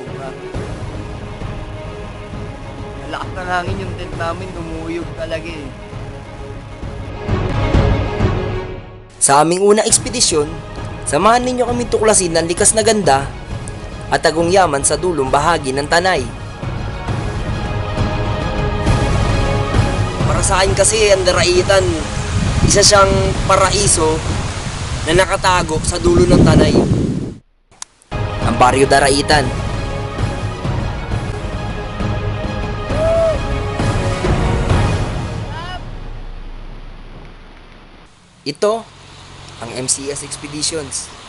sobra. Malakas ng hangin yung tent namin, lumuyog talaga eh. Sa aming unang ekspedisyon, samahan ninyo kami tuklasin ng likas na ganda at tagong yaman sa dulong bahagi ng Tanay. Para sa akin kasi ang Daraitan, isa siyang paraiso na nakatago sa dulo ng Tanay. Ang Baryo Daraitan. Ito ang MCS Expeditions.